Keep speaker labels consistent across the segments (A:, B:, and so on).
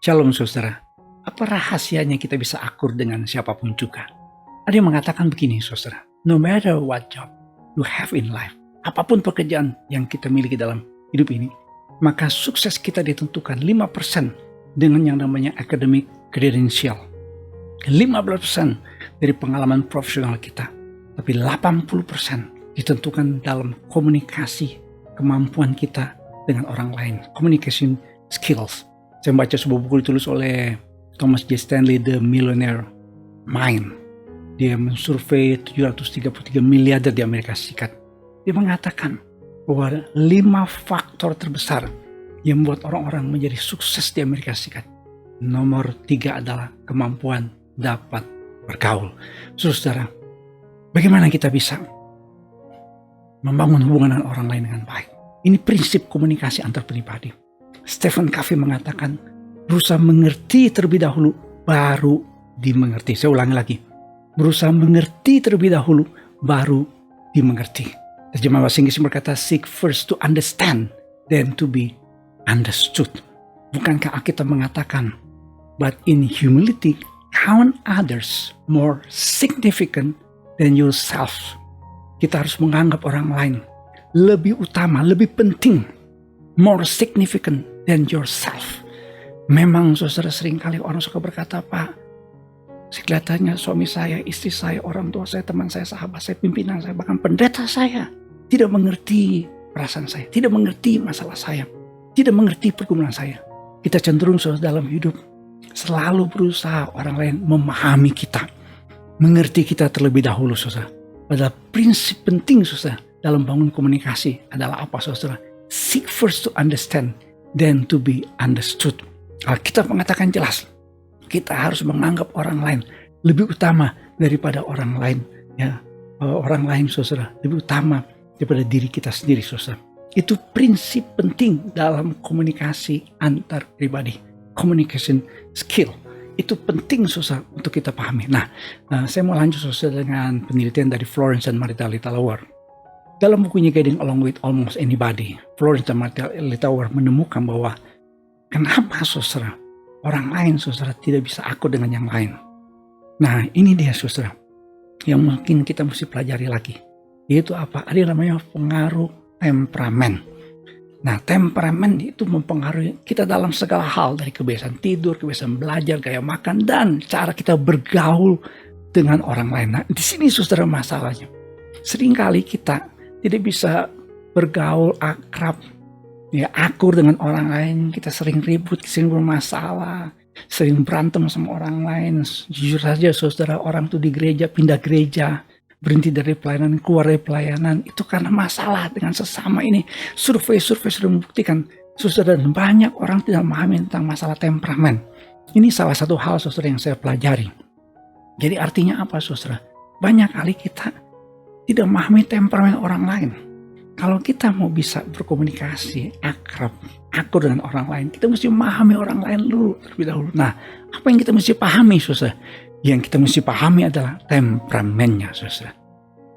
A: Shalom saudara. Apa rahasianya kita bisa akur dengan siapapun juga? Ada yang mengatakan begini saudara. No matter what job you have in life, apapun pekerjaan yang kita miliki dalam hidup ini, maka sukses kita ditentukan 5% dengan yang namanya academic credential. 15% dari pengalaman profesional kita. Tapi 80% ditentukan dalam komunikasi, kemampuan kita dengan orang lain. Communication skills. Saya membaca sebuah buku ditulis oleh Thomas J. Stanley, The Millionaire Mind. Dia mensurvei 733 miliarder di Amerika Serikat. Dia mengatakan bahwa 5 faktor terbesar yang membuat orang-orang menjadi sukses di Amerika Serikat. Nomor 3 adalah kemampuan dapat bergaul. Saudara, bagaimana kita bisa membangun hubungan dengan orang lain dengan baik? Ini prinsip komunikasi antar pribadi. Stephen Covey mengatakan, berusaha mengerti terlebih dahulu, baru dimengerti. Saya ulangi lagi. Berusaha mengerti terlebih dahulu, baru dimengerti. Terjemahan bahasa Inggris berkata, seek first to understand, then to be understood. Bukankah kita mengatakan, but in humility, count others more significant than yourself. Kita harus menganggap orang lain lebih utama, lebih penting, more significant than yourself. Memang saudara, seringkali orang suka berkata, Pak, kelihatannya suami saya, istri saya, orang tua saya, teman saya, sahabat saya, pimpinan saya, bahkan pendeta saya tidak mengerti perasaan saya, tidak mengerti masalah saya, tidak mengerti pergumulan saya. Kita cenderung saudara dalam hidup selalu berusaha orang lain memahami kita, mengerti kita terlebih dahulu saudara. Padahal prinsip penting saudara dalam bangun komunikasi adalah apa saudara? Seek first to understand, then to be understood. Alkitab mengatakan jelas, kita harus menganggap orang lain lebih utama daripada orang lain. Ya, orang lain saudara lebih utama daripada diri kita sendiri saudara. Itu prinsip penting dalam komunikasi antar pribadi. Communication skill. Itu penting saudara untuk kita pahami. Nah, saya mau lanjut saudara dengan penelitian dari Florence dan Marita Littauer. Dalam bukunya Guiding Along with Almost Anybody, Florence dan Marita Littauer menemukan bahwa kenapa saudara orang lain saudara tidak bisa akur dengan yang lain. Nah, ini dia saudara yang mungkin kita mesti pelajari lagi. Yaitu apa? Ada yang namanya pengaruh temperamen. Nah, temperamen itu mempengaruhi kita dalam segala hal, dari kebiasaan tidur, kebiasaan belajar, gaya makan, dan cara kita bergaul dengan orang lain. Nah, di sini saudara masalahnya. Seringkali kita tidak bisa bergaul akrab, ya, akur dengan orang lain. Kita sering ribut, sering bermasalah, sering berantem sama orang lain. Jujur saja saudara, orang tuh di gereja, pindah gereja, berhenti dari pelayanan, keluar dari pelayanan, itu karena masalah dengan sesama ini. Survei sudah membuktikan saudara, dan banyak orang tidak memahami tentang masalah temperamen. Ini salah satu hal saudara yang saya pelajari. Jadi artinya apa saudara? Banyak kali kita tidak memahami temperamen orang lain. Kalau kita mau bisa berkomunikasi akur dengan orang lain, kita mesti memahami orang lain dulu terlebih dahulu. Nah, apa yang kita mesti pahami saudara? Yang kita mesti pahami adalah temperamennya saudara.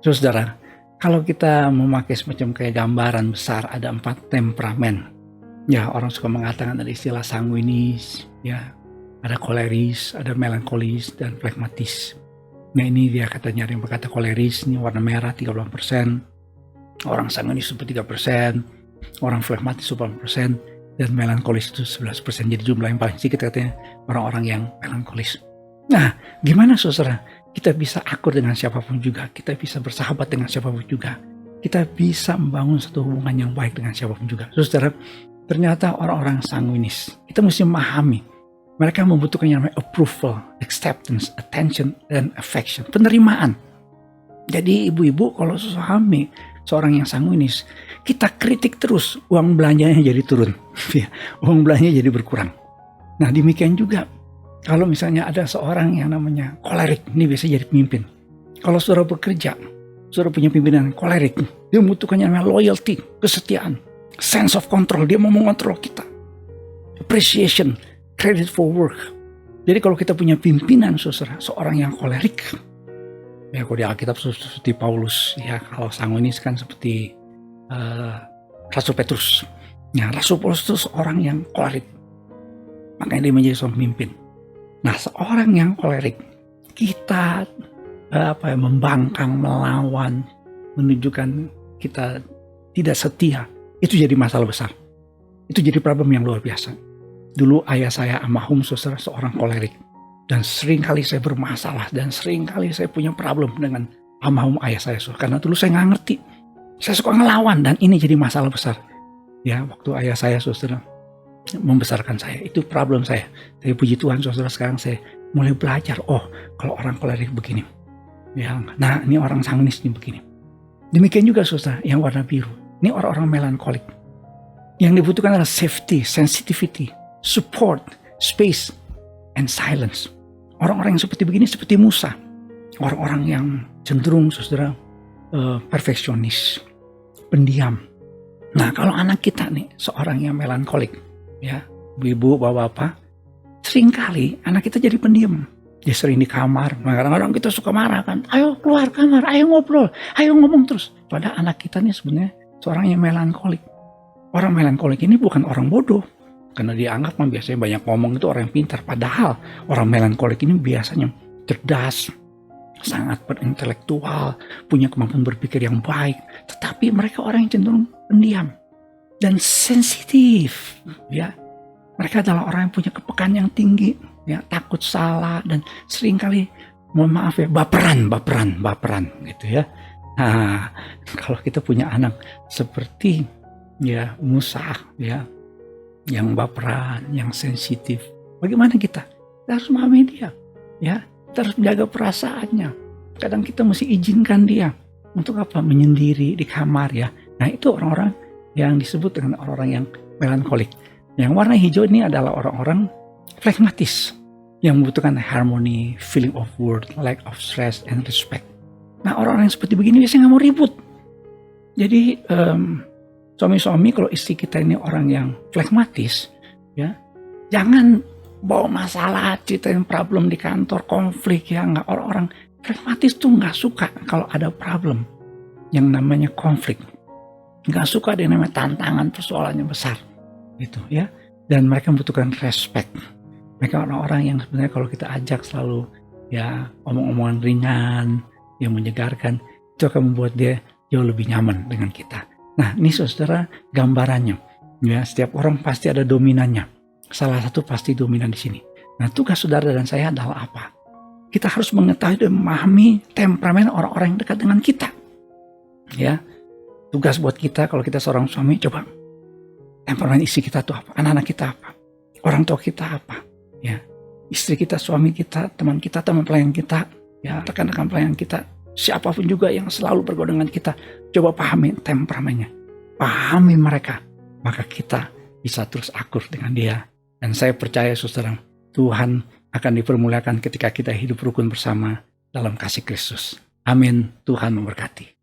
A: Saudara, kalau kita memakai semacam kayak gambaran besar, ada 4 temperamen. Ya, orang suka mengatakan ada istilah sanguinis, ya, ada koleris, ada melankolis, dan flegmatis. Nah, ini dia katanya, ada yang berkata koleris ini warna merah 38%, orang sanguinis itu 3%, orang flegmatis 80%, dan melankolis itu 11%. Jadi jumlah yang paling sedikit katanya orang-orang yang melankolis. Nah, gimana saudara? Kita bisa akur dengan siapapun juga, kita bisa bersahabat dengan siapapun juga, kita bisa membangun satu hubungan yang baik dengan siapapun juga. Saudara, ternyata orang-orang sanguinis, kita mesti memahami, mereka membutuhkan yang namanya approval, acceptance, attention, dan affection, penerimaan. Jadi ibu-ibu kalau suami seorang yang sanguinis, kita kritik terus, uang belanjanya jadi turun, uang belanjanya jadi berkurang. Nah, demikian juga kalau misalnya ada seorang yang namanya kolerik, ini biasa jadi pemimpin. Kalau saudara bekerja, saudara punya pimpinan kolerik, dia membutuhkan yang namanya loyalty, kesetiaan, sense of control, dia mau mengontrol kita. Appreciation, credit for work. Jadi kalau kita punya pimpinan saudara, seorang yang kolerik, ya kalau di Alkitab seperti Paulus, ya kalau sanguinis kan seperti Rasul Petrus. Ya, Rasul Paulus itu seorang yang kolerik. makanya dia menjadi seorang pemimpin. Nah, seorang yang kolerik, kita membangkang, melawan, menunjukkan kita tidak setia, itu jadi masalah besar. Itu jadi problem yang luar biasa. Dulu ayah saya almarhum saudara seorang kolerik, dan sering kali saya bermasalah, dan sering kali saya punya problem dengan almarhum ayah saya, karena dulu saya nggak ngerti, saya suka ngelawan, dan ini jadi masalah besar. Ya, waktu ayah saya saudara membesarkan saya, itu problem saya. Tapi puji Tuhan saudara, sekarang saya mulai belajar, oh kalau orang kolerik begini, ya, nah ini orang sanguinis nih begini. Demikian juga saudara yang warna biru, ini orang-orang melankolik. Yang dibutuhkan adalah safety, sensitivity, support, space, and silence. Orang-orang yang seperti begini seperti Musa, orang-orang yang cenderung saudara perfeksionis, pendiam. Nah, kalau anak kita nih seorang yang melankolik, ya, ibu, bapak, seringkali anak kita jadi pendiam. Dia sering di kamar, kadang-kadang kita suka marah kan, ayo keluar kamar, ayo ngobrol, ayo ngomong terus. Padahal anak kita nih sebenarnya seorang yang melankolik. Orang melankolik ini bukan orang bodoh, karena dianggap biasanya banyak ngomong itu orang yang pintar. Padahal orang melankolik ini biasanya cerdas, sangat berintelektual, punya kemampuan berpikir yang baik, tetapi mereka orang yang cenderung pendiam dan sensitif, ya. Mereka adalah orang yang punya kepekaan yang tinggi, ya, takut salah, dan seringkali, mohon maaf ya, baperan gitu ya. Nah, kalau kita punya anak seperti ya Musa, ya, yang baperan, yang sensitif, bagaimana kita? Kita harus memahami dia, ya. Kita harus menjaga perasaannya. Kadang kita mesti izinkan dia untuk apa? Menyendiri di kamar, ya. Nah, itu orang-orang yang disebut dengan orang-orang yang melankolik. Yang warna hijau ini adalah orang-orang flegmatis yang membutuhkan harmony, feeling of worth, lack of stress, and respect. Nah, orang-orang yang seperti begini biasanya nggak mau ribut. Jadi suami-suami kalau istri kita ini orang yang flegmatis, ya, jangan bawa masalah, ceritain problem di kantor, konflik, ya. Nggak, orang-orang flegmatis tuh nggak suka kalau ada problem yang namanya konflik, nggak suka ada yang namanya tantangan, persoalannya besar, gitu ya. Dan mereka membutuhkan respect. Mereka orang-orang yang sebenarnya kalau kita ajak selalu ya omong-omongan ringan yang menyegarkan, itu akan membuat dia jauh lebih nyaman dengan kita. Nah, ini saudara gambarannya, ya. Setiap orang pasti ada dominannya. Salah satu pasti dominan di sini. Nah, tugas saudara dan saya adalah apa? Kita harus mengetahui dan memahami temperamen orang-orang yang dekat dengan kita. Ya, tugas buat kita kalau kita seorang suami, coba temperamen istri kita tuh apa? Anak-anak kita apa? Orang tua kita apa? Ya, istri kita, suami kita, teman pelayan kita, ya, rekan-rekan pelayan kita, siapapun juga yang selalu bergaul dengan kita, coba pahami temperamennya, pahami mereka, maka kita bisa terus akur dengan dia. Dan saya percaya saudara, Tuhan akan dipermuliakan ketika kita hidup rukun bersama dalam kasih Kristus. Amin. Tuhan memberkati.